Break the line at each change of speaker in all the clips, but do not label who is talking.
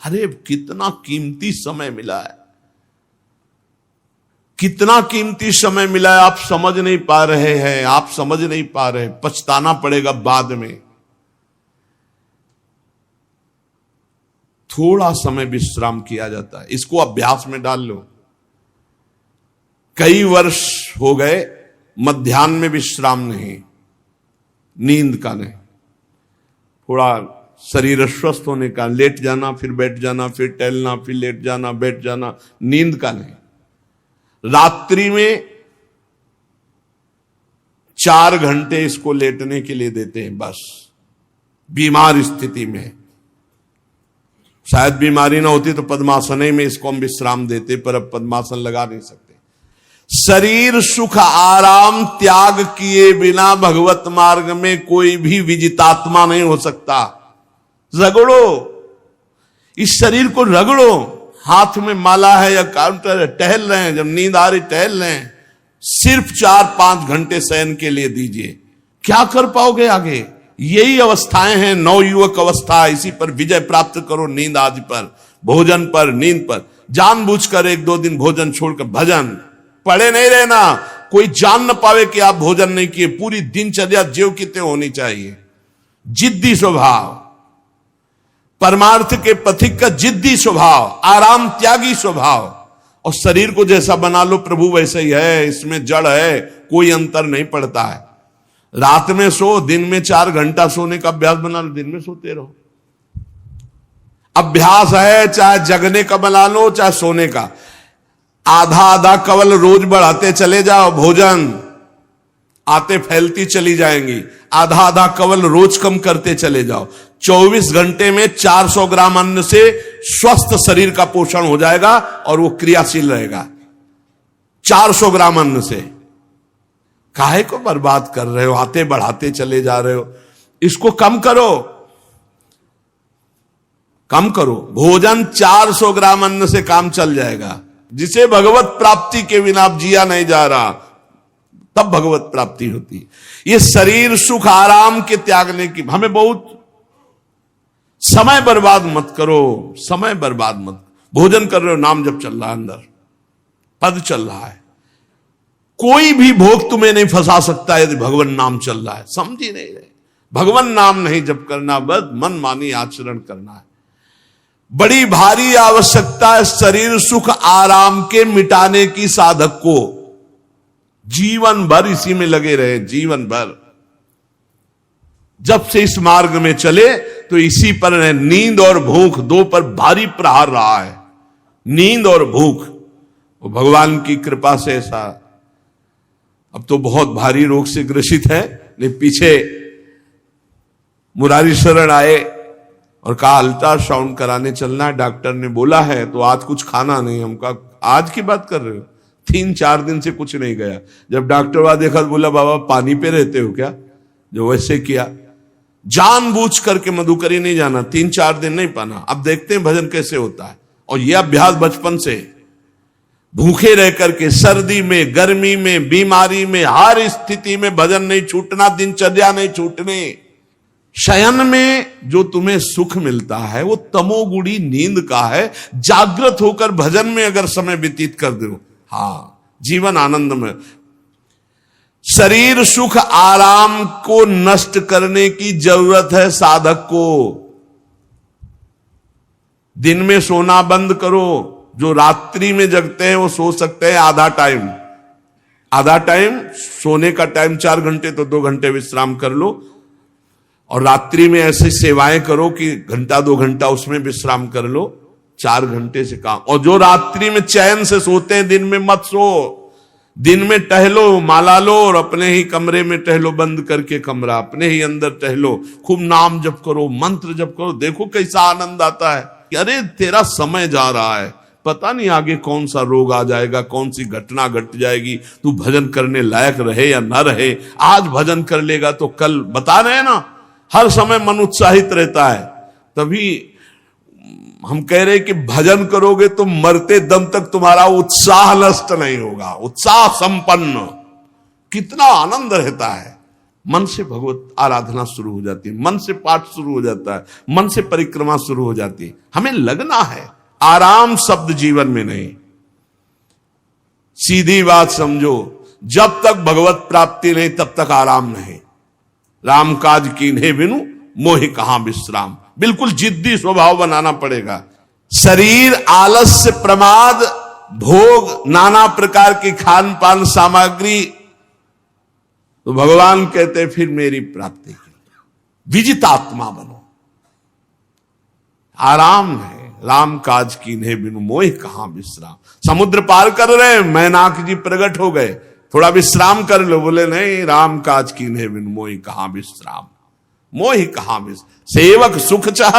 अरे कितना कीमती समय मिला है, कितना कीमती समय मिला है, आप समझ नहीं पा रहे हैं, आप समझ नहीं पा रहे, पछताना पड़ेगा बाद में। थोड़ा समय विश्राम किया जाता है, इसको अभ्यास में डाल लो। कई वर्ष हो गए मध्याह्न में विश्राम नहीं, नींद का नहीं, थोड़ा शरीर स्वस्थ होने का, लेट जाना फिर बैठ जाना, फिर टहलना, फिर लेट जाना बैठ जाना, नींद का नहीं। रात्रि में 4 घंटे इसको लेटने के लिए देते हैं बस, बीमार स्थिति में। शायद बीमारी ना होती तो पद्मासन में इसको हम विश्राम देते, पर अब पद्मासन लगा नहीं सकते। शरीर सुख आराम त्याग किए बिना भगवत मार्ग में कोई भी विजितात्मा नहीं हो सकता। रगड़ो, इस शरीर को रगड़ो, हाथ में माला है या काउंटर है, टहल रहे हैं, जब नींद आ रही टहल रहे हैं, सिर्फ 4-5 घंटे शयन के लिए दीजिए। क्या कर पाओगे आगे? यही अवस्थाएं हैं, नवयुवक अवस्था। इसी पर विजय प्राप्त करो, नींद आदि पर, भोजन पर, नींद पर। जानबूझकर 1-2 दिन भोजन छोड़कर भजन पड़े नहीं रहना, कोई जान न पावे कि आप भोजन नहीं किए। पूरी दिनचर्या ज्यों की त्यों होनी चाहिए। जिद्दी स्वभाव, परमार्थ के पथिक का जिद्दी स्वभाव, आराम त्यागी स्वभाव। और शरीर को जैसा बना लो प्रभु वैसे ही है, इसमें जड़ है, कोई अंतर नहीं पड़ता है। रात में सो, दिन में 4 घंटा सोने का अभ्यास बना लो, दिन में सोते रहो। अभ्यास है, चाहे जगने का बना लो चाहे सोने का। आधा कवल रोज बढ़ाते चले जाओ, भोजन आते फैलती चली जाएंगी। आधा कवल रोज कम करते चले जाओ। 24 घंटे में 400 ग्राम अन्न से स्वस्थ शरीर का पोषण हो जाएगा और वो क्रियाशील रहेगा। 400 ग्राम अन्न से काहे को बर्बाद कर रहे हो? आते बढ़ाते चले जा रहे हो। इसको कम करो, कम करो। भोजन 400 ग्राम अन्न से काम चल जाएगा। जिसे भगवत प्राप्ति के बिना जिया नहीं जा रहा, तब भगवत प्राप्ति होती। ये शरीर सुख आराम के त्यागने की, हमें बहुत समय बर्बाद मत करो, समय बर्बाद मत। भोजन कर रहे हो, नाम जब चल रहा है, अंदर पद चल रहा है। कोई भी भोग तुम्हें नहीं फंसा सकता यदि भगवान नाम चल रहा है। समझ ही नहीं रहे, भगवान नाम नहीं जप करना, बस मन मानी आचरण करना है। बड़ी भारी आवश्यकता है शरीर सुख आराम के मिटाने की साधक को। जीवन भर इसी में लगे रहे, जीवन भर। जब से इस मार्ग में चले तो इसी पर है। नींद और भूख 2 पर भारी प्रहार रहा है, नींद और भूख। वो भगवान की कृपा से ऐसा, अब तो बहुत भारी रोग से ग्रसित है। लेकिन पीछे मुरारी शरण आए और कहा अल्ट्रासाउंड कराने चलना है, डॉक्टर ने बोला है, तो आज कुछ खाना नहीं। हम कहा आज की बात कर रहे हो? 3-4 दिन से कुछ नहीं गया। जब डॉक्टर वहां देखा तो बोला बाबा पानी पे रहते हो क्या? जो वैसे किया, जानबूझ करके मधुकरी नहीं जाना, 3-4 दिन नहीं पाना। अब देखते हैं भजन कैसे होता है। और यह अभ्यास बचपन से, भूखे रह करके, सर्दी में, गर्मी में, बीमारी में, हर स्थिति में भजन नहीं छूटना, दिनचर्या नहीं छूटने। शयन में जो तुम्हें सुख मिलता है वो तमोगुणी नींद का है। जागृत होकर भजन में अगर समय व्यतीत कर दो, हाँ, जीवन आनंद में। शरीर सुख आराम को नष्ट करने की जरूरत है साधक को। दिन में सोना बंद करो। जो रात्रि में जगते हैं वो सो सकते हैं आधा टाइम। सोने का टाइम 4 घंटे, तो 2 घंटे विश्राम कर लो। और रात्रि में ऐसी सेवाएं करो कि 1-2 घंटा उसमें विश्राम कर लो। 4 घंटे से काम। और जो रात्रि में चैन से सोते हैं, दिन में मत सो। दिन में टहलो, माला लो और अपने ही कमरे में टहलो, बंद करके कमरा, अपने ही अंदर टहलो, खूब नाम जप करो, मंत्र जप करो। देखो कैसा आनंद आता है कि अरे तेरा समय जा रहा है, पता नहीं आगे कौन सा रोग आ जाएगा, कौन सी घटना घट जाएगी, तू भजन करने लायक रहे या ना रहे। आज भजन कर लेगा तो कल, बता रहे ना, हर समय मन उत्साहित रहता है। तभी हम कह रहे कि भजन करोगे तो मरते दम तक तुम्हारा उत्साह नष्ट नहीं होगा, उत्साह संपन्न। कितना आनंद रहता है। मन से भगवत आराधना शुरू हो जाती है, मन से पाठ शुरू हो जाता है, मन से परिक्रमा शुरू हो जाती है। हमें लगना है, आराम शब्द जीवन में नहीं। सीधी बात समझो, जब तक भगवत प्राप्ति नहीं तब तक आराम नहीं। राम काज कीन्हे बिनु मोहि कहां विश्राम, बिल्कुल जिद्दी स्वभाव बनाना पड़ेगा। शरीर, आलस्य, प्रमाद, भोग, नाना प्रकार की खान पान सामग्री, तो भगवान कहते फिर मेरी प्राप्ति के लिए विजितात्मा बनो। आराम है, राम काज कीन्हे बिनु मोहि कहां विश्राम। समुद्र पार कर रहे, मैनाक जी प्रकट हो गए, थोड़ा विश्राम कर लो, बोले नहीं, राम काज कीन्हे बिनु मोहि कहां विश्राम, मोहि कहां विश्राम। सेवक सुख चाह,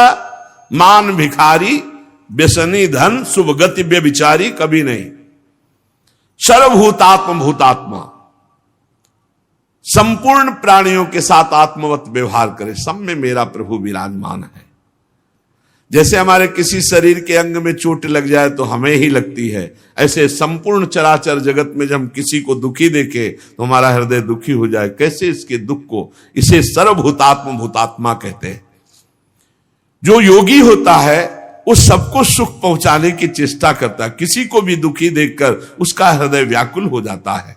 मान भिखारी, व्यसनी धन, शुभ गति व्यभिचारी, कभी नहीं। सर्वभूतात्म भूतात्मा, संपूर्ण प्राणियों के साथ आत्मवत व्यवहार करे, सब में मेरा प्रभु विराजमान है। जैसे हमारे किसी शरीर के अंग में चोट लग जाए तो हमें ही लगती है, ऐसे संपूर्ण चराचर जगत में जब हम किसी को दुखी देखे तो हमारा हृदय दुखी हो जाए। कैसे इसके दुख को, इसे सर्वभूतात्म भूतात्मा कहते हैं। जो योगी होता है उस सबको सुख पहुंचाने की चेष्टा करता है, किसी को भी दुखी देखकर उसका हृदय व्याकुल हो जाता है।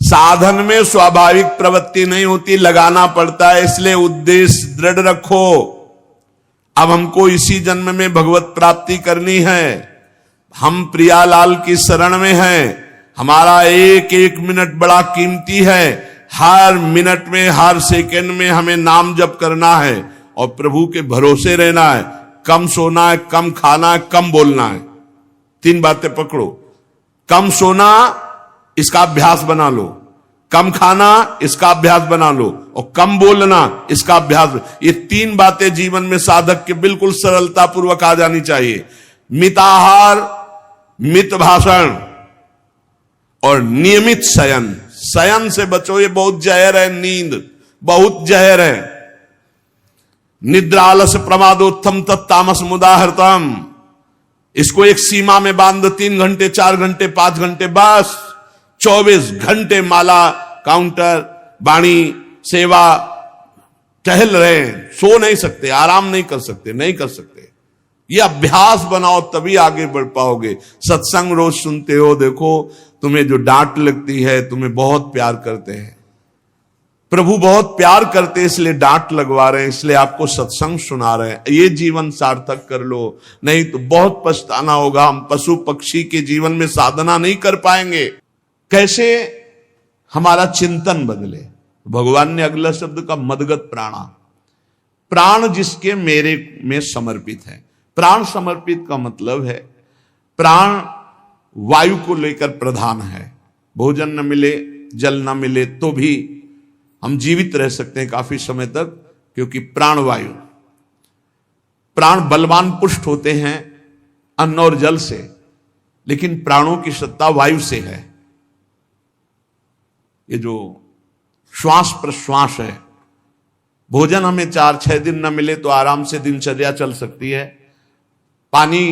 साधन में स्वाभाविक प्रवृत्ति नहीं होती, लगाना पड़ता है, इसलिए उद्देश्य दृढ़ रखो। अब हमको इसी जन्म में भगवत प्राप्ति करनी है, हम प्रियालाल की शरण में हैं, हमारा एक एक मिनट बड़ा कीमती है, हर मिनट में हर सेकंड में हमें नाम जप करना है और प्रभु के भरोसे रहना है। कम सोना है, कम खाना है, कम बोलना है, तीन बातें पकड़ो। कम सोना, इसका अभ्यास बना लो, कम खाना, इसका अभ्यास बना लो, और कम बोलना, इसका अभ्यास। ये तीन बातें जीवन में साधक के बिल्कुल सरलता पूर्वक आ जानी चाहिए। मिताहार, मित भाषण और नियमित शयन। शयन से बचो, ये बहुत जहर है, नींद बहुत जहर है। निद्रा आलस प्रमादोत्थम तत्तामस मुदाहृतम, इसको एक सीमा में बांध दो, 3 घंटे 4 घंटे 5 घंटे, बस 24 घंटे माला, काउंटर, वाणी, सेवा, टहल रहे हैं, सो नहीं सकते, आराम नहीं कर सकते, नहीं कर सकते। ये अभ्यास बनाओ तभी आगे बढ़ पाओगे। सत्संग रोज सुनते हो, देखो तुम्हें जो डांट लगती है, तुम्हें बहुत प्यार करते हैं, प्रभु बहुत प्यार करते हैं, इसलिए डांट लगवा रहे हैं, इसलिए आपको सत्संग सुना रहे हैं। ये जीवन सार्थक कर लो, नहीं तो बहुत पछताना होगा। हम पशु पक्षी के जीवन में साधना नहीं कर पाएंगे। कैसे हमारा चिंतन बदले? भगवान ने अगला शब्द का मदगत प्राणा, प्राण जिसके मेरे में समर्पित है। प्राण समर्पित का मतलब है प्राण वायु को लेकर प्रधान है। भोजन न मिले, जल न मिले तो भी हम जीवित रह सकते हैं काफी समय तक, क्योंकि प्राण वायु, प्राण बलवान पुष्ट होते हैं अन्न और जल से, लेकिन प्राणों की सत्ता वायु से है। ये जो श्वास प्रश्वास है, भोजन हमें 4-6 दिन न मिले तो आराम से दिनचर्या चल सकती है, पानी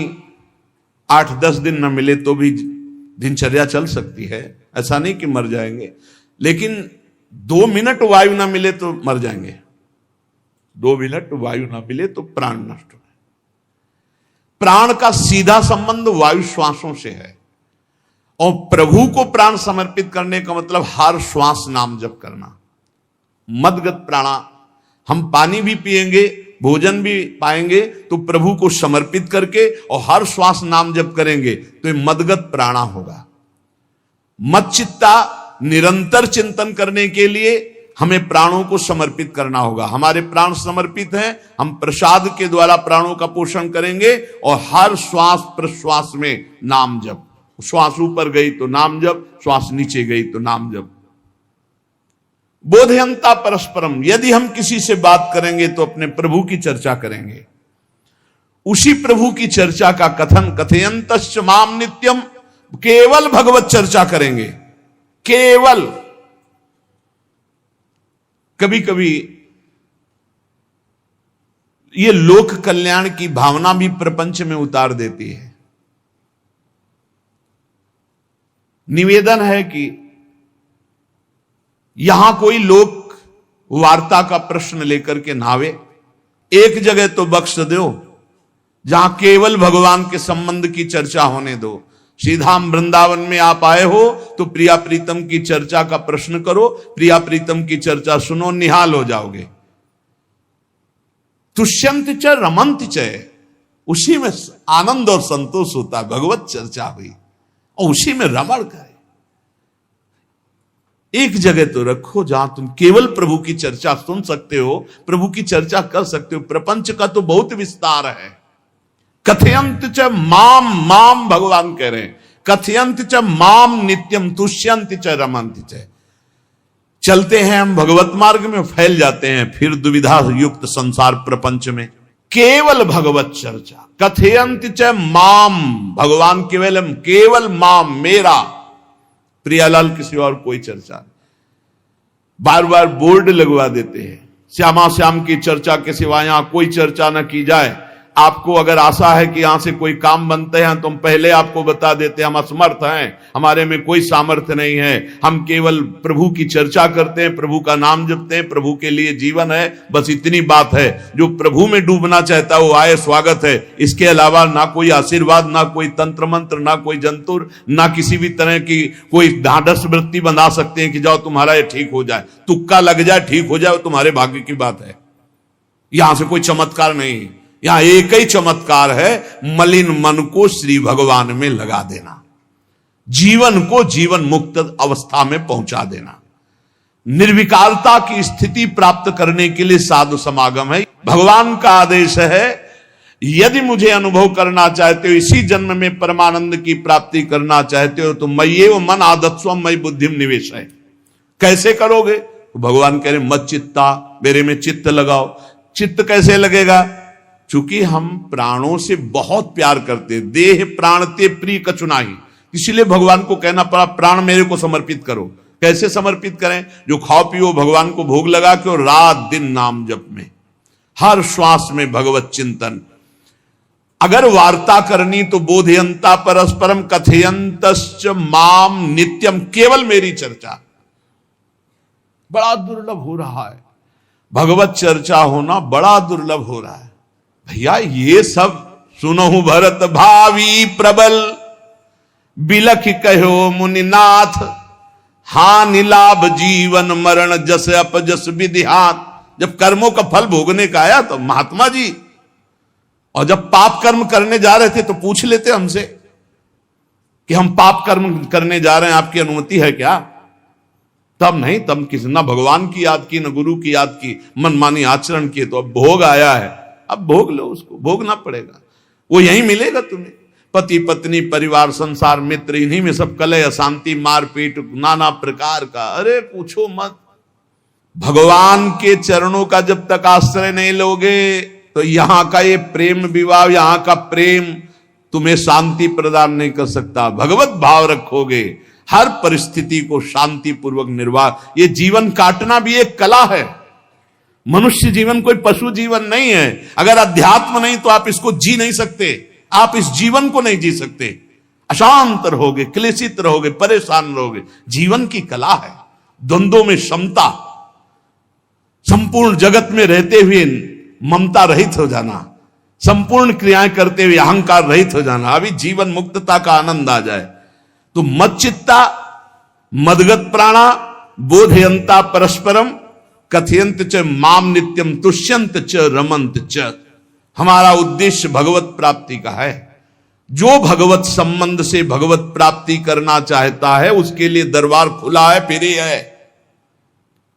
8-10 दिन न मिले तो भी दिनचर्या चल सकती है, ऐसा नहीं कि मर जाएंगे। लेकिन 2 मिनट वायु ना मिले तो मर जाएंगे, 2 मिनट वायु ना मिले तो प्राण नष्ट हो। प्राण का सीधा संबंध वायु श्वासों से है, और प्रभु को प्राण समर्पित करने का मतलब हर श्वास नाम जप करना। मदगत प्राणा, हम पानी भी पिएंगे, भोजन भी पाएंगे तो प्रभु को समर्पित करके और हर श्वास नाम जप करेंगे तो ये मदगत प्राणा होगा। मत चित्ता, निरंतर चिंतन करने के लिए हमें प्राणों को समर्पित करना होगा। हमारे प्राण समर्पित हैं, हम प्रसाद के द्वारा प्राणों का पोषण करेंगे और हर श्वास प्रश्वास में नाम जप। श्वास ऊपर गई तो नाम जप, श्वास नीचे गई तो नाम जप। बोधयंता परस्परम, यदि हम किसी से बात करेंगे तो अपने प्रभु की चर्चा करेंगे, उसी प्रभु की चर्चा का कथन, कथयंतश्च माम नित्यम, केवल भगवत चर्चा करेंगे, केवल। कभी कभी ये लोक कल्याण की भावना भी प्रपंच में उतार देती है। निवेदन है कि यहां कोई लोक वार्ता का प्रश्न लेकर के नावे, एक जगह तो बख्श दो जहां केवल भगवान के संबंध की चर्चा होने दो। सीधा वृंदावन में आप आए हो तो प्रिया प्रीतम की चर्चा का प्रश्न करो, प्रिया प्रीतम की चर्चा सुनो, निहाल हो जाओगे। तुष्यंत च रमंत च, उसी में आनंद और संतोष होता है। भगवत चर्चा हुई और उसी में रमण करे। एक जगह तो रखो जहां तुम केवल प्रभु की चर्चा सुन सकते हो, प्रभु की चर्चा कर सकते हो। प्रपंच का तो बहुत विस्तार है। कथयंत च माम, माम भगवान कह रहे हैं, कथयंत च माम नित्यम तुष्यंत च रमंत च। चलते हैं हम भगवत मार्ग में, फैल जाते हैं फिर दुविधा युक्त संसार प्रपंच में। केवल भगवत चर्चा, कथयंत च माम, भगवान केवलम, केवल माम, मेरा, प्रियालाल किसी और कोई चर्चा। बार बार बोर्ड लगवा देते हैं, श्यामा श्याम की चर्चा के सिवा यहां कोई चर्चा न की जाए। आपको अगर आशा है कि यहां से कोई काम बनते हैं तो हम पहले आपको बता देते हैं हम असमर्थ हैं, हमारे में कोई सामर्थ्य नहीं है। हम केवल प्रभु की चर्चा करते हैं, प्रभु का नाम जपते हैं, प्रभु के लिए जीवन है, बस इतनी बात है। जो प्रभु में डूबना चाहता है वो आए, स्वागत है। इसके अलावा ना कोई आशीर्वाद, ना कोई तंत्र मंत्र, ना कोई जंतुर, ना किसी भी तरह की कोई ढांढस वृत्ति बना सकते हैं कि जाओ तुम्हारा ये ठीक हो जाए, तुक्का लग जाए, ठीक हो जाए, तुम्हारे भाग्य की बात है। यहां से कोई चमत्कार नहीं, यहां एक ही चमत्कार है, मलिन मन को श्री भगवान में लगा देना, जीवन को जीवन मुक्त अवस्था में पहुंचा देना। निर्विकारता की स्थिति प्राप्त करने के लिए साधु समागम है। भगवान का आदेश है, यदि मुझे अनुभव करना चाहते हो, इसी जन्म में परमानंद की प्राप्ति करना चाहते हो तो मय्येव मन आदत्स्वम मयि बुद्धिम निवेश है। कैसे करोगे? तो भगवान कह रहे मत चित्ता, मेरे में चित्त लगाओ। चित्त कैसे लगेगा? चूंकि हम प्राणों से बहुत प्यार करते, देह प्राण ते प्रिय कछु नाही, इसीलिए भगवान को कहना पड़ा प्राण मेरे को समर्पित करो। कैसे समर्पित करें? जो खाओ पियो भगवान को भोग लगा के और रात दिन नाम जप में, हर श्वास में भगवत चिंतन। अगर वार्ता करनी तो बोधयंता परस्परम कथयंतश्च माम नित्यम, केवल मेरी चर्चा। बड़ा दुर्लभ हो रहा है, भगवत चर्चा होना बड़ा दुर्लभ हो रहा है। भैया ये सब सुनहु भरत भावी प्रबल, बिलख कहो मुनिनाथ, हानि लाभ जीवन मरण जस अपजस विधिहात। जब कर्मों का फल भोगने का आया तो महात्मा जी, और जब पाप कर्म करने जा रहे थे तो पूछ लेते हमसे कि हम पाप कर्म करने जा रहे हैं, आपकी अनुमति है क्या? तब नहीं, तब किसी ना भगवान की याद की, न गुरु की याद की, मनमानी आचरण किए। तो अब भोग आया है, अब भोग लो, उसको भोगना पड़ेगा, वो यहीं मिलेगा तुम्हें। पति पत्नी परिवार संसार मित्र, इन्हीं में सब कलह अशांति मारपीट नाना प्रकार का। अरे पूछो मत, भगवान के चरणों का जब तक आश्रय नहीं लोगे तो यहां का ये प्रेम विवाह, यहां का प्रेम तुम्हें शांति प्रदान नहीं कर सकता। भगवत भाव रखोगे, हर परिस्थिति को शांति पूर्वक निर्वाह। ये जीवन काटना भी एक कला है। मनुष्य जीवन कोई पशु जीवन नहीं है। अगर अध्यात्म नहीं तो आप इसको जी नहीं सकते, आप इस जीवन को नहीं जी सकते। अशांत रहोगे, क्लेशित रहोगे, परेशान रहोगे। जीवन की कला है द्वंद्वों में समता, संपूर्ण जगत में रहते हुए ममता रहित हो जाना, संपूर्ण क्रियाएं करते हुए अहंकार रहित हो जाना, अभी जीवन मुक्तता का आनंद आ जाए। तो मच्चित्ता मदगत प्राणा बोधयंता परस्परम कथयंत च माम नित्यम तुष्यंत च रमंत च। हमारा उद्देश्य भगवत प्राप्ति का है। जो भगवत संबंध से भगवत प्राप्ति करना चाहता है उसके लिए दरबार खुला है, फ्री है,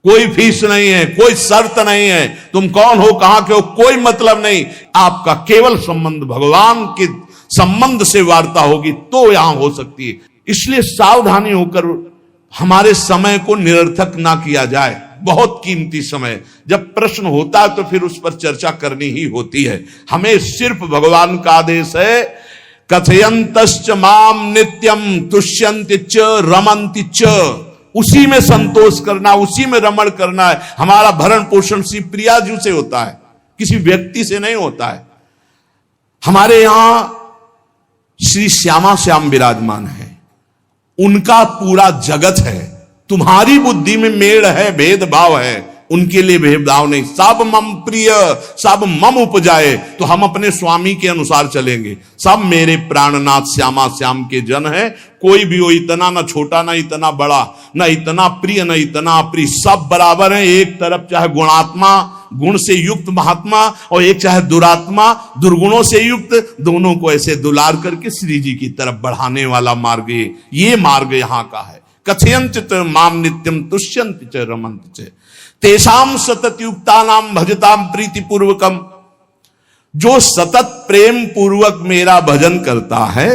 कोई फीस नहीं है, कोई शर्त नहीं है। तुम कौन हो, कहां के हो, कोई मतलब नहीं। आपका केवल संबंध भगवान के संबंध से वार्ता होगी तो यहां हो सकती है। इसलिए सावधानी होकर हमारे समय को निरर्थक ना किया जाए। बहुत कीमती समय, जब प्रश्न होता है तो फिर उस पर चर्चा करनी ही होती है। हमें सिर्फ भगवान का आदेश है, कथयंतश्च माम नित्यम तुष्यन्ति च रमन्ति च। उसी में संतोष करना, उसी में रमण करना है। हमारा भरण पोषण श्री प्रिया जी से होता है, किसी व्यक्ति से नहीं होता है। हमारे यहां श्री श्यामा श्याम विराजमान है, उनका पूरा जगत है। तुम्हारी बुद्धि में मेड़ है, भेदभाव है, उनके लिए भेदभाव नहीं। सब मम प्रिय, सब मम उपजाए, तो हम अपने स्वामी के अनुसार चलेंगे। सब मेरे प्राणनाथ श्यामा श्याम के जन है, कोई भी हो, इतना ना छोटा ना इतना बड़ा, ना इतना प्रिय ना इतना अप्रिय, सब बराबर है। एक तरफ चाहे गुणात्मा, गुण से युक्त महात्मा, और एक चाहे दुरात्मा, दुर्गुणों से युक्त, दोनों को ऐसे दुलार करके श्री जी की तरफ बढ़ाने वाला मार्ग ये मार्ग यहां का है। कथयंत च माम नित्यम तुष्यंत च रमंत च तेषाम सतत युक्ता नाम भजताम प्रीति पूर्वकम। जो सतत प्रेम पूर्वक मेरा भजन करता है,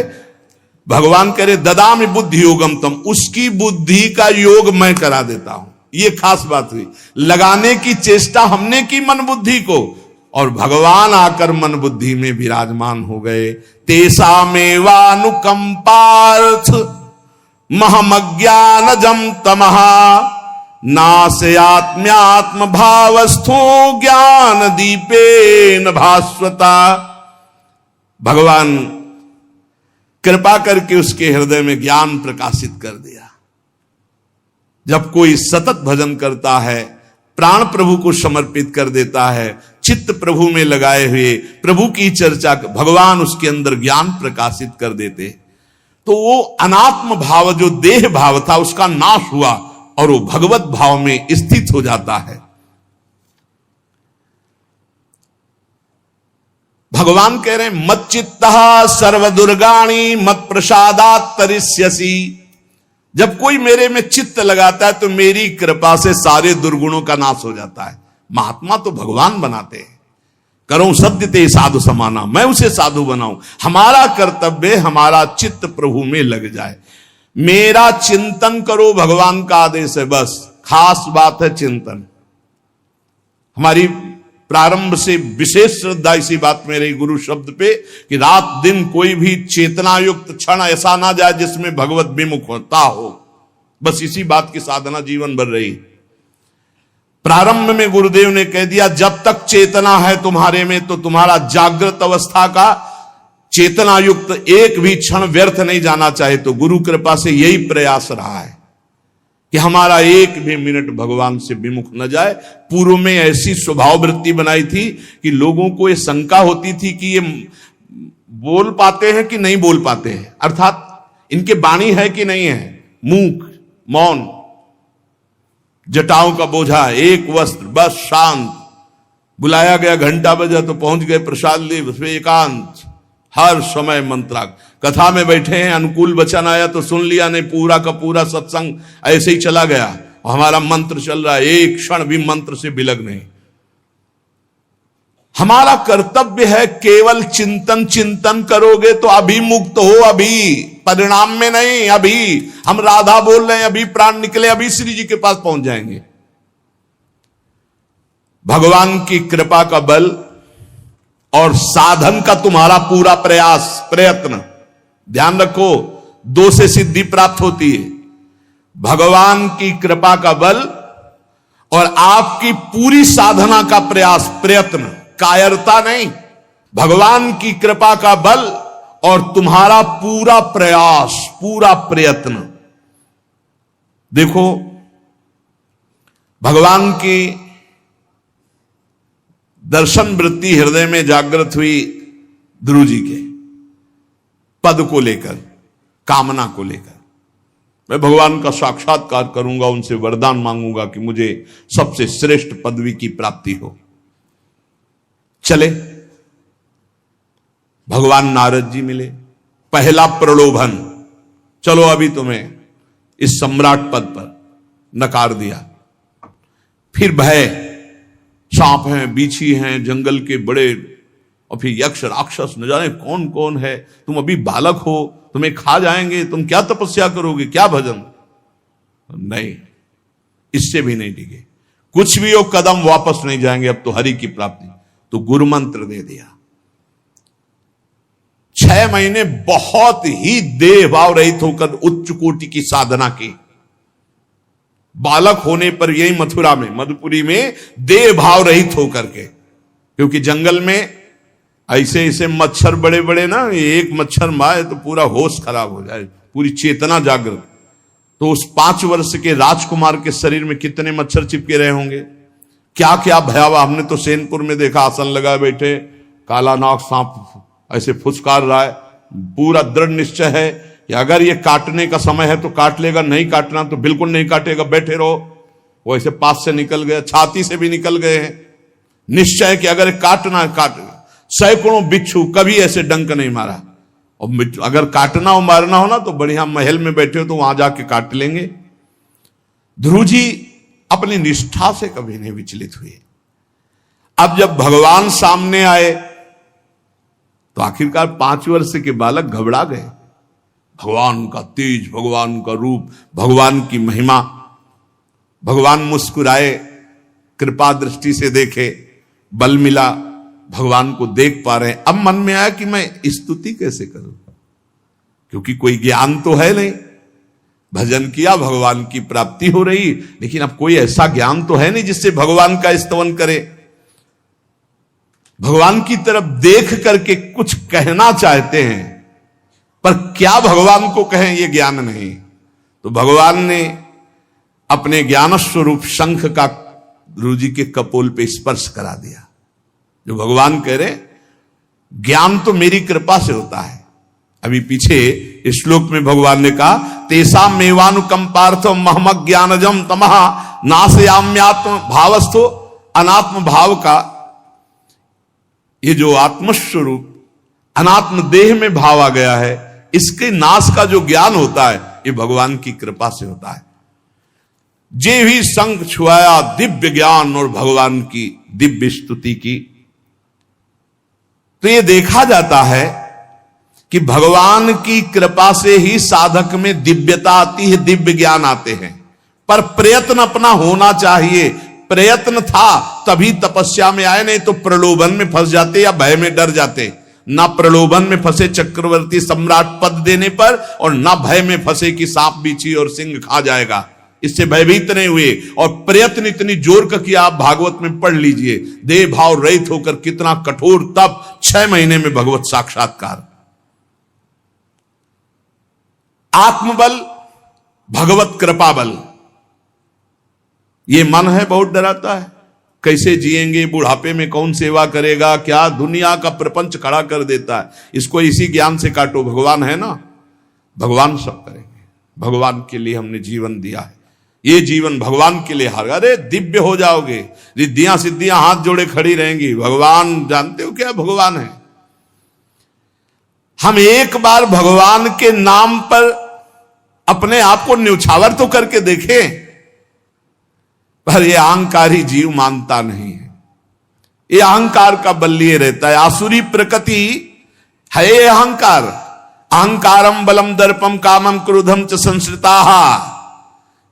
भगवान करे ददामि बुद्धि योगम तम, उसकी बुद्धि का योग मैं करा देता हूं। ये खास बात हुई, लगाने की चेष्टा हमने की मन बुद्धि को, और भगवान आकर मन बुद्धि में विराजमान हो गए। तेषामेवानुकंपार्थ महमज्ञानजं तमः नास्यात्म्यात्म भावस्थो ज्ञान दीपेन भास्वता। भगवान कृपा करके उसके हृदय में ज्ञान प्रकाशित कर दिया। जब कोई सतत भजन करता है, प्राण प्रभु को समर्पित कर देता है, चित्त प्रभु में लगाए हुए प्रभु की चर्चा, भगवान उसके अंदर ज्ञान प्रकाशित कर देते, तो वो अनात्म भाव जो देह भाव था उसका नाश हुआ और वो भगवत भाव में स्थित हो जाता है। भगवान कह रहे हैं मत चित्तः सर्वदुर्गाणि मत प्रसादात् तरिष्यसि। जब कोई मेरे में चित्त लगाता है तो मेरी कृपा से सारे दुर्गुणों का नाश हो जाता है। महात्मा तो भगवान बनाते हैं। करो सत्य ते साधु समाना, मैं उसे साधु बनाऊं। हमारा कर्तव्य, हमारा चित्त प्रभु में लग जाए। मेरा चिंतन करो, भगवान का आदेश है, बस खास बात है चिंतन। हमारी प्रारंभ से विशेष श्रद्धा इसी बात में रही गुरु शब्द पे कि रात दिन कोई भी चेतना युक्त क्षण ऐसा ना जाए जिसमें भगवत विमुखता हो। बस इसी बात की साधना जीवन भर रही। प्रारंभ में गुरुदेव ने कह दिया जब तक चेतना है तुम्हारे में तो तुम्हारा जागृत अवस्था का चेतना युक्त एक भी क्षण व्यर्थ नहीं जाना चाहे। तो गुरु कृपा से यही प्रयास रहा है कि हमारा एक भी मिनट भगवान से विमुख न जाए। पूर्व में ऐसी स्वभाव वृत्ति बनाई थी कि लोगों को ये शंका होती थी कि ये बोल पाते हैं कि नहीं बोल पाते हैं, अर्थात इनके वाणी है कि नहीं है, मूक मौन, जटाओं का बोझा, एक वस्त्र, बस शांत। बुलाया गया, घंटा बजा तो पहुंच गए, प्रसाद ले, उसमें एकांत, हर समय मंत्राग। कथा में बैठे हैं, अनुकूल वचन आया तो सुन लिया, नहीं पूरा का पूरा सत्संग ऐसे ही चला गया। हमारा मंत्र चल रहा है, एक क्षण भी मंत्र से बिलग नहीं। हमारा कर्तव्य है केवल चिंतन। चिंतन करोगे तो अभी मुक्त हो, अभी परिणाम में नहीं। अभी हम राधा बोल रहे हैं, अभी प्राण निकले, अभी श्री जी के पास पहुंच जाएंगे। भगवान की कृपा का बल और साधन का तुम्हारा पूरा प्रयास प्रयत्न, ध्यान रखो, दो से सिद्धि प्राप्त होती है। भगवान की कृपा का बल और आपकी पूरी साधना का प्रयास प्रयत्न, कायरता नहीं। भगवान की कृपा का बल और तुम्हारा पूरा प्रयास, पूरा प्रयत्न। देखो भगवान की दर्शन वृत्ति हृदय में जागृत हुई ध्रुव जी के पद को लेकर, कामना को लेकर। मैं भगवान का साक्षात्कार करूंगा, उनसे वरदान मांगूंगा कि मुझे सबसे श्रेष्ठ पदवी की प्राप्ति हो। चले, भगवान नारद जी मिले। पहला प्रलोभन, चलो अभी तुम्हें इस सम्राट पद पर नकार दिया। फिर भय, सांप हैं, बीछी हैं, जंगल के बड़े, और फिर यक्ष राक्षस, न जाने कौन कौन है। तुम अभी बालक हो, तुम्हें खा जाएंगे, तुम क्या तपस्या करोगे, क्या भजन। नहीं, इससे भी नहीं टिके। कुछ भी हो, कदम वापस नहीं जाएंगे, अब तो हरि की प्राप्ति। तो गुरु मंत्र दे दिया। 6 महीने बहुत ही देह भाव रहित होकर उच्च कोटि की साधना की। बालक होने पर यही मथुरा में, मधुपुरी में देह भाव रहित होकर के, क्योंकि जंगल में ऐसे ऐसे मच्छर बड़े बड़े ना, एक मच्छर मारे तो पूरा होश खराब हो जाए, पूरी चेतना जागृत। तो उस 5 वर्ष के राजकुमार के शरीर में कितने मच्छर चिपके रहे होंगे, क्या क्या भयावह। हमने तो सेनपुर में देखा, आसन लगाए बैठे, काला नाग सांप ऐसे फुसकार रहा है। पूरा दृढ़ निश्चय है कि अगर ये काटने का समय है तो काट लेगा, नहीं काटना तो बिल्कुल नहीं काटेगा, बैठे रहो। वो ऐसे पास से निकल गए, छाती से भी निकल गए हैं। निश्चय कि अगर काटना है काट। सैकड़ों बिच्छू, कभी ऐसे डंक नहीं मारा। और अगर काटना हो मारना हो ना तो बढ़िया महल में बैठे हो तो वहां जाके काट लेंगे। ध्रुव जी अपनी निष्ठा से कभी नहीं विचलित हुए। अब जब भगवान सामने आए तो आखिरकार 5 वर्ष के बालक घबरा गए। भगवान का तेज, भगवान का रूप, भगवान की महिमा। भगवान मुस्कुराए, कृपा दृष्टि से देखे, बल मिला, भगवान को देख पा रहे हैं। अब मन में आया कि मैं स्तुति कैसे करूं, क्योंकि कोई ज्ञान तो है नहीं। भजन किया, भगवान की प्राप्ति हो रही, लेकिन अब कोई ऐसा ज्ञान तो है नहीं जिससे भगवान का स्तवन करे। भगवान की तरफ देख करके कुछ कहना चाहते हैं, पर क्या भगवान को कहें ये ज्ञान नहीं। तो भगवान ने अपने ज्ञान स्वरूप शंख का गुरु जी के कपोल पे स्पर्श करा दिया। जो भगवान कह रहे, ज्ञान तो मेरी कृपा से होता है। अभी पीछे इस श्लोक में भगवान ने कहा, तेसा मेवानुकंपार्थ महमक ज्ञानजम तमह नाशयाम्यात्म भावस्थो। अनात्म भाव का ये जो आत्मस्वरूप अनात्म देह में भाव आ गया है, इसके नाश का जो ज्ञान होता है ये भगवान की कृपा से होता है। जे भी संग छुआया दिव्य ज्ञान और भगवान की दिव्य स्तुति की। तो ये देखा जाता है कि भगवान की कृपा से ही साधक में दिव्यता आती है, दिव्य ज्ञान आते हैं। पर प्रयत्न अपना होना चाहिए। प्रयत्न था तभी तपस्या में आए, नहीं तो प्रलोभन में फंस जाते या भय में डर जाते। ना प्रलोभन में फंसे चक्रवर्ती सम्राट पद देने पर, और ना भय में फंसे कि सांप बिच्छी और सिंह खा जाएगा, इससे भयभीत नहीं हुए। और प्रयत्न इतनी जोर का किया, आप भागवत में पढ़ लीजिए, देह भाव रहित होकर कितना कठोर तप, 6 महीने में भगवत साक्षात्कार। आत्मबल, भगवत कृपा बल। ये मन है बहुत डराता है, कैसे जिएंगे, बुढ़ापे में कौन सेवा करेगा, क्या दुनिया का प्रपंच खड़ा कर देता है। इसको इसी ज्ञान से काटो, भगवान है ना, भगवान सब करेंगे। भगवान के लिए हमने जीवन दिया है, ये जीवन भगवान के लिए हार। अरे दिव्य हो जाओगे, रिद्धियां सिद्धियां हाथ जोड़े खड़ी रहेंगी। भगवान जानते हो क्या भगवान है। हम एक बार भगवान के नाम पर अपने आप को न्यौछावर तो करके देखें, पर यह अहंकारी जीव मानता नहीं है। ये अहंकार का बल लिए रहता है। आसुरी प्रकृति है ये अहंकार। अहंकारम बलम दर्पम कामम क्रोधम च संश्रिताः।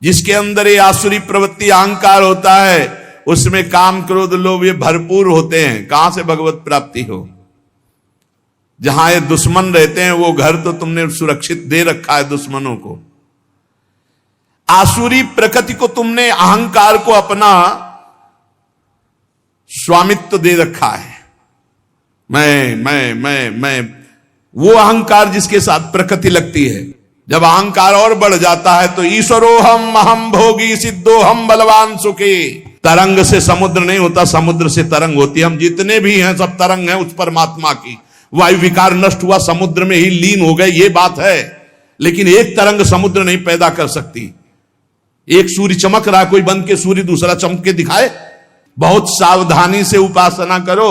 जिसके अंदर ये आसुरी प्रवृत्ति अहंकार होता है, उसमें काम क्रोध लोभ ये भरपूर होते हैं। कहां से भगवत प्राप्ति हो। जहां ये दुश्मन रहते हैं वो घर तो तुमने सुरक्षित दे रखा है दुश्मनों को। आसुरी प्रकृति को तुमने, अहंकार को अपना स्वामित्व दे रखा है। मैं वो अहंकार जिसके साथ प्रकृति लगती है। जब अहंकार और बढ़ जाता है तो ईश्वरोहम अहम भोगी सिद्धोहम बलवान सुखी। तरंग से समुद्र नहीं होता, समुद्र से तरंग होती है। हम जितने भी हैं सब तरंग हैं उस परमात्मा की। वायु विकार नष्ट हुआ, समुद्र में ही लीन हो गए, ये बात है। लेकिन एक तरंग समुद्र नहीं पैदा कर सकती। एक सूर्य चमक रहा, कोई बंद के सूर्य दूसरा चमक के दिखाए। बहुत सावधानी से उपासना करो।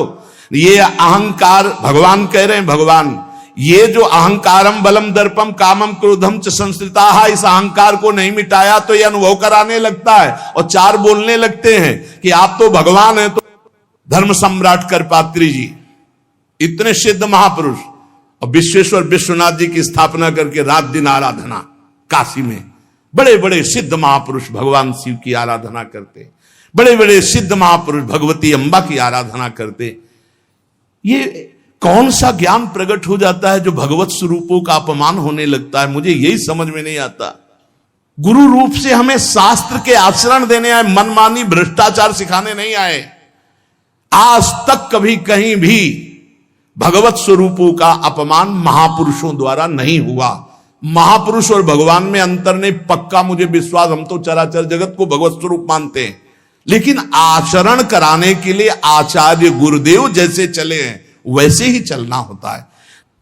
ये अहंकार, भगवान कह रहे हैं, भगवान ये जो अहंकारम बलम दर्पम कामम क्रोधम च संश्रिताः, इस अहंकार को नहीं मिटाया तो ये अनुभव कराने लगता है और 4 बोलने लगते हैं कि आप तो भगवान हैं। तो धर्म सम्राट करपात्री जी, इतने सिद्ध महापुरुष, और विश्वेश्वर विश्वनाथ जी की स्थापना करके रात दिन आराधना, काशी में बड़े बड़े सिद्ध महापुरुष भगवान शिव की आराधना करते, बड़े बड़े सिद्ध महापुरुष भगवती अम्बा की आराधना करते। ये कौन सा ज्ञान प्रकट हो जाता है जो भगवत स्वरूपों का अपमान होने लगता है। मुझे यही समझ में नहीं आता। गुरु रूप से हमें शास्त्र के आचरण देने आए, मनमानी भ्रष्टाचार सिखाने नहीं आए। आज तक कभी कहीं भी भगवत स्वरूपों का अपमान महापुरुषों द्वारा नहीं हुआ। महापुरुष और भगवान में अंतर नहीं, पक्का मुझे विश्वास, हम तो चराचर जगत को भगवत स्वरूप मानते हैं, लेकिन आचरण कराने के लिए आचार्य गुरुदेव जैसे चले हैं वैसे ही चलना होता है।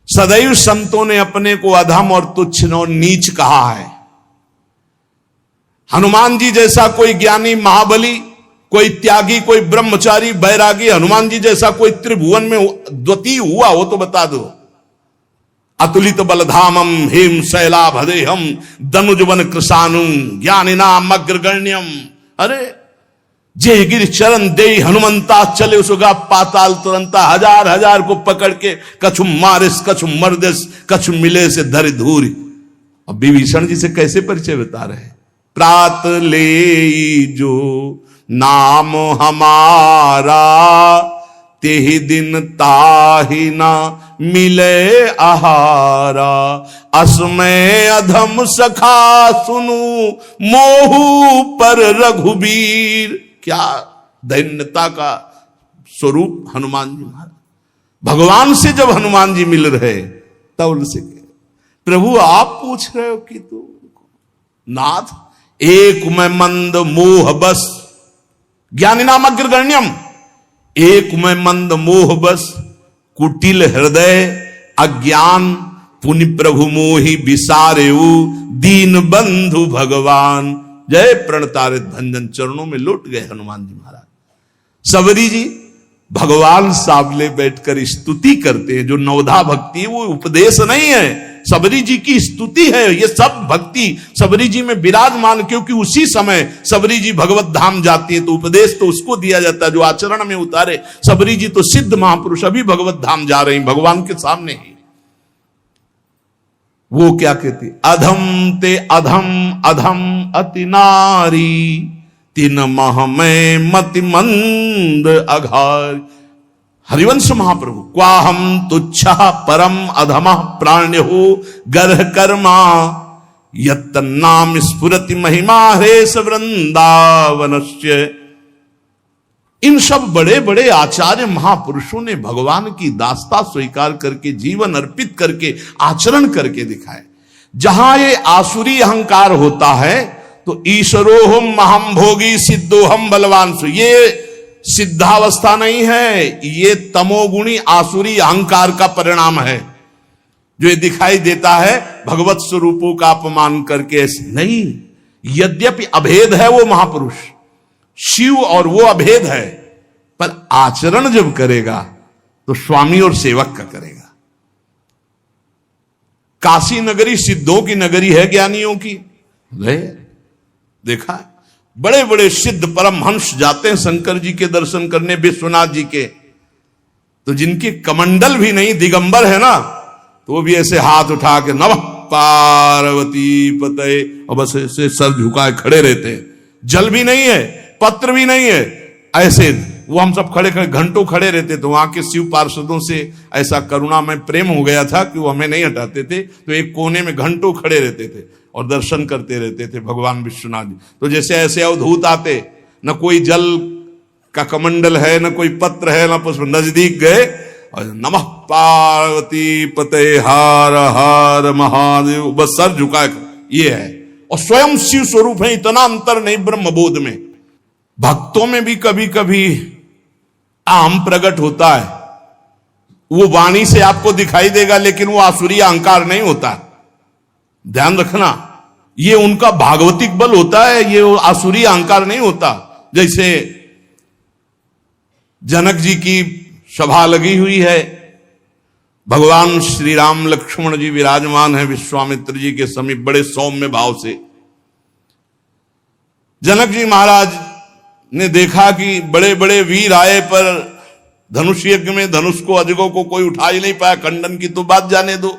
सदैव संतों ने अपने को अधम और तुच्छ और नीच कहा है। हनुमान जी जैसा कोई ज्ञानी, महाबली, कोई त्यागी, कोई ब्रह्मचारी, बैरागी, हनुमान जी जैसा कोई त्रिभुवन में द्वितीय हुआ हो तो बता दो। अतुलित बलधामम हेम शैलाभदेहम दनुजवन कृशानु ज्ञानिनाम अग्रगण्यम। अरे जय गिर चरण दे हनुमंता चले उसगा पाताल तुरंता, हजार हजार को पकड़ के कछु मारिस कछु मर्दिस कछु मिले से धरि धूरी। अब विभीषण जी से कैसे परिचय बता रहे हैं। प्रात ले जो नाम हमारा तेहि दिन ताहि ना मिले आहारा। असमय अधम सखा सुनु मोहू पर रघुबीर। क्या दैन्यता का स्वरूप हनुमान जी महाराज। भगवान से जब हनुमान जी मिल रहे तब उनसे प्रभु आप पूछ रहे हो कि तू नाथ एक मैं मंद मोह बस ज्ञानी नाम अग्रगण्यम। एक मैं मंद मोह बस कुटिल हृदय अज्ञान पुनि प्रभु मोहि विसारेऊ दीन बंधु भगवान। जय प्रणतारित भंजन चरणों में लौट गए हनुमान जी महाराज। सबरी जी भगवान सामने बैठकर स्तुति करते हैं। जो नवधा भक्ति है वो उपदेश नहीं है, सबरी जी की स्तुति है। ये सब भक्ति सबरी जी में विराजमान, क्योंकि उसी समय सबरी जी भगवत धाम जाती है तो उपदेश तो उसको दिया जाता है जो आचरण में उतारे। सबरी जी तो सिद्ध महापुरुष अभी भगवत धाम जा रहे हैं भगवान के सामने ही। वो क्या कहती, अधम ते अधम अधम अति नारी तीन मह में मति मंद अघार। हरिवंश महाप्रभु क्वाहम तुच्छ परम अधम प्राण्य हो गर्ह कर्मा यत्तन्नाम स्फुरति महिमा हरेश वृंदावनस्य। इन सब बड़े बड़े आचार्य महापुरुषों ने भगवान की दास्ता स्वीकार करके जीवन अर्पित करके आचरण करके दिखाए। जहां ये आसुरी अहंकार होता है तो ईश्वरोहम महम भोगी सिद्धोहम बलवान सु, ये सिद्धावस्था नहीं है, ये तमोगुणी आसुरी अहंकार का परिणाम है जो ये दिखाई देता है भगवत स्वरूपों का अपमान करके। नहीं, यद्यपि अभेद है वो महापुरुष शिव और वो अभेद है, पर आचरण जब करेगा तो स्वामी और सेवक का करेगा। काशी नगरी सिद्धों की नगरी है, ज्ञानियों की गए देखा, बड़े बड़े सिद्ध परमहंस जाते हैं शंकर जी के दर्शन करने, विश्वनाथ जी के, तो जिनके कमंडल भी नहीं दिगंबर है ना, तो वो भी ऐसे हाथ उठा के नमः पार्वती पते और बस ऐसे सर झुकाए खड़े रहते हैं। जल भी नहीं है, पत्र भी नहीं है, ऐसे वो हम सब खड़े खड़े घंटों खड़े रहते। तो वहां के शिव पार्षदों से ऐसा करुणा में प्रेम हो गया था कि वो हमें नहीं हटाते थे, तो एक कोने में घंटों खड़े रहते थे और दर्शन करते रहते थे भगवान विश्वनाथ जी। तो जैसे ऐसे अवधूत आते, न कोई जल का कमंडल है, न कोई पत्र है, न पुष्प, नजदीक गए और नमः पार्वती पते हार हार महादेव, बस सर झुकाए, ये है। और स्वयं शिव स्वरूप है, इतना अंतर नहीं ब्रह्मबोध में। भक्तों में भी कभी कभी आम प्रकट होता है, वो वाणी से आपको दिखाई देगा लेकिन वो आसुरी अहंकार नहीं होता, ध्यान रखना। ये उनका भागवतिक बल होता है, ये आसुरी अहंकार नहीं होता। जैसे जनक जी की सभा लगी हुई है, भगवान श्री राम लक्ष्मण जी विराजमान है विश्वामित्र जी के समीप बड़े सौम्य भाव से। जनक जी महाराज ने देखा कि बड़े बड़े वीर आए पर धनुष यज्ञ में धनुष को अजगों को कोई उठा ही नहीं पाया, खंडन की तो बात जाने दो।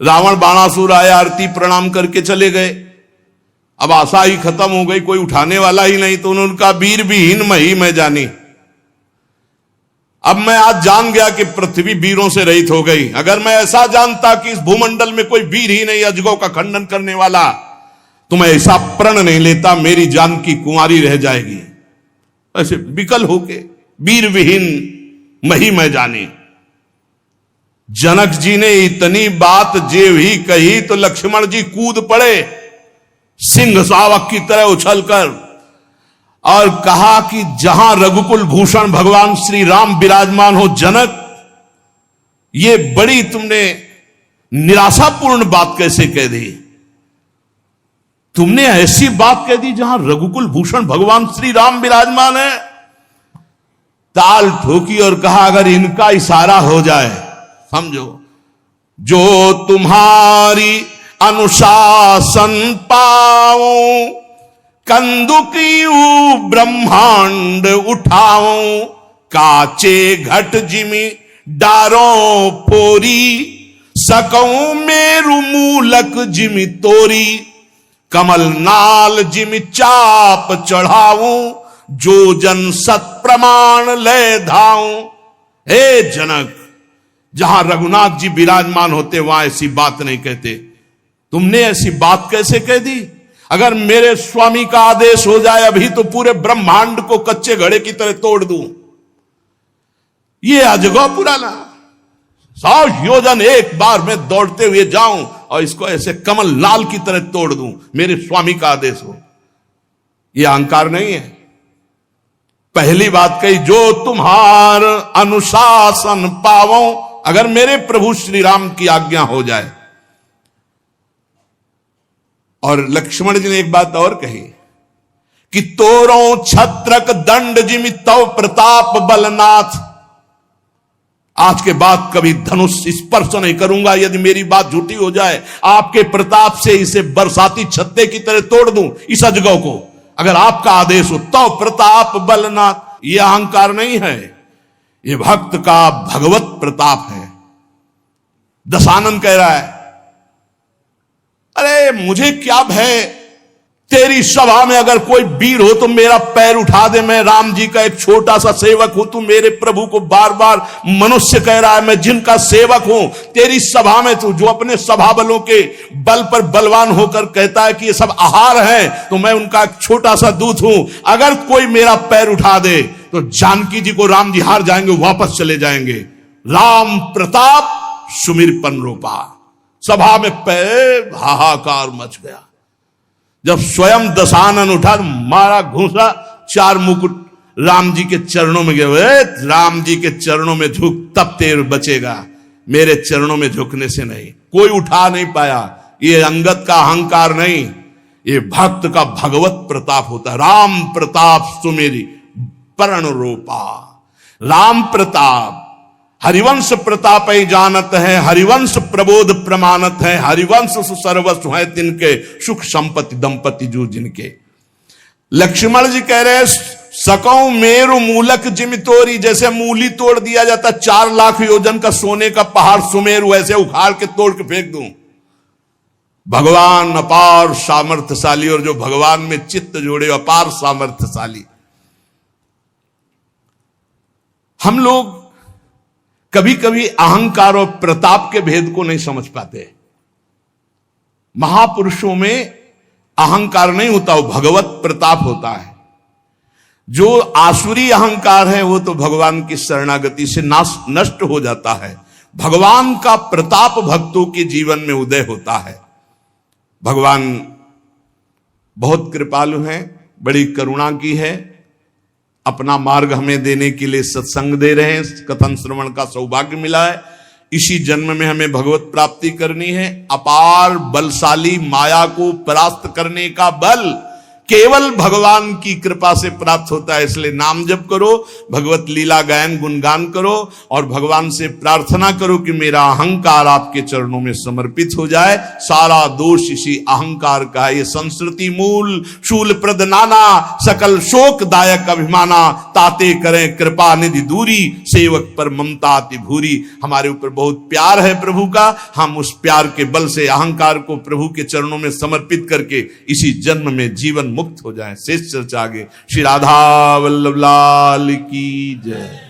रावण बाणासुर आए, आरती प्रणाम करके चले गए। अब आशा ही खत्म हो गई, कोई उठाने वाला ही नहीं, तो उन्होंने कहा वीर विहीन मही मैं जानी। अब मैं आज जान गया कि पृथ्वी वीरों से रहित हो गई। अगर मैं ऐसा जानता कि इस भूमंडल में कोई वीर ही नहीं अजगों का खंडन करने वाला, तो मैं ऐसा प्रण नहीं लेता, मेरी जान की कुंवारी रह जाएगी। ऐसे विकल होके वीर विहीन मही मैं जानी। जनक जी ने इतनी बात जे भी कही तो लक्ष्मण जी कूद पड़े सिंह शावक की तरह उछलकर और कहा कि जहां रघुकुल भूषण भगवान श्री राम विराजमान हो, जनक ये बड़ी तुमने निराशापूर्ण बात कैसे कह दी? तुमने ऐसी बात कह दी जहां रघुकुल भूषण भगवान श्री राम विराजमान है। ताल ठोकी और कहा अगर इनका इशारा हो जाए, समझो, जो तुम्हारी अनुशासन पाऊं, कंदुकियू ब्रह्मांड उठाऊं, काचे घट जिमी डारों पोरी, सकऊं मेरु मूलक जिमी तोरी, कमल नाल जिमी चाप चढ़ाऊं, जो जन सत प्रमाण ले धाऊं। हे जनक, जहां रघुनाथ जी विराजमान होते वहां ऐसी बात नहीं कहते, तुमने ऐसी बात कैसे कह दी? अगर मेरे स्वामी का आदेश हो जाए अभी तो पूरे ब्रह्मांड को कच्चे घड़े की तरह तोड़ दूं। ये अजगौ पुराना 100 योजन एक बार में दौड़ते हुए जाऊं और इसको ऐसे कमल लाल की तरह तोड़ दूं, मेरे स्वामी का आदेश हो। यह अहंकार नहीं है। पहली बात कही, जो तुम्हार अनुशासन पावो, अगर मेरे प्रभु श्री राम की आज्ञा हो जाए। और लक्ष्मण जी ने एक बात और कही कि तोरों छत्रक दंड जिमि तव प्रताप बलनाथ, आज के बाद कभी धनुष स्पर्श नहीं करूंगा यदि मेरी बात झूठी हो जाए। आपके प्रताप से इसे बरसाती छत्ते की तरह तोड़ दूं इस अजगौ को, अगर आपका आदेश हो। तव प्रताप बलनाथ, यह अहंकार नहीं है, यह भक्त का भगवत प्रताप है। दशानन कह रहा है, अरे मुझे क्या भय, तेरी सभा में अगर कोई वीर हो तो मेरा पैर उठा दे, मैं राम जी का एक छोटा सा सेवक हूं। तू मेरे प्रभु को बार बार मनुष्य कह रहा है, मैं जिनका सेवक हूं। तेरी सभा में तू जो अपने सभा बलों के बल पर बलवान होकर कहता है कि ये सब आहार है, तो मैं उनका एक छोटा सा दूत हूं। अगर कोई मेरा पैर उठा दे तो जानकी जी को राम जी हार जाएंगे, वापस चले जाएंगे। राम प्रताप सुमिरपन रूपा। सभा में पैर हाहाकार मच गया। जब स्वयं दशानन उठा, मारा घूसा, 4 मुकुट राम जी के चरणों में गए। राम जी के चरणों में झुक, तब तेर बचेगा, मेरे चरणों में झुकने से नहीं। कोई उठा नहीं पाया। ये अंगत का अहंकार नहीं, ये भक्त का भगवत प्रताप होता है। राम प्रताप सुमेरी पर्ण रूपा। राम प्रताप, हरिवंश प्रताप ही जानत है, हरिवंश प्रबोध प्रमाणत है, हरिवंश सर्वस्व है तिनके, सुख संपत्ति दंपति जो जिनके। लक्ष्मण जी कह रहे, सकौ मेरु मूलक जिमितोरी, जैसे मूली तोड़ दिया जाता 4 लाख योजन का सोने का पहाड़ सुमेरु, ऐसे उखाड़ के तोड़ के फेंक दूं। भगवान अपार सामर्थ्यशाली, और जो भगवान में चित्त जोड़े अपार सामर्थ्यशाली। हम लोग कभी कभी अहंकार और प्रताप के भेद को नहीं समझ पाते। महापुरुषों में अहंकार नहीं होता, वो भगवत प्रताप होता है। जो आसुरी अहंकार है वो तो भगवान की शरणागति से नष्ट हो जाता है। भगवान का प्रताप भक्तों के जीवन में उदय होता है। भगवान बहुत कृपालु हैं, बड़ी करुणा की है, अपना मार्ग हमें देने के लिए सत्संग दे रहे हैं। कथन श्रवण का सौभाग्य मिला है। इसी जन्म में हमें भगवत प्राप्ति करनी है। अपार बलशाली माया को परास्त करने का बल केवल भगवान की कृपा से प्राप्त होता है। इसलिए नाम जप करो, भगवत लीला गायन गुणगान करो और भगवान से प्रार्थना करो कि मेरा अहंकार आपके चरणों में समर्पित हो जाए। सारा दोष इसी अहंकार का है। ये संस्कृति मूल शूल प्रद नाना, सकल शोकदायक अभिमाना, ताते करें कृपा निधि दूरी, सेवक पर ममता अति भूरी। हमारे ऊपर बहुत प्यार है प्रभु का, हम उस प्यार के बल से अहंकार को प्रभु के चरणों में समर्पित करके इसी जन्म में जीवन मुक्त हो जाए। शेष चर्चा आगे। श्री राधा वल्लभ लाल की जय।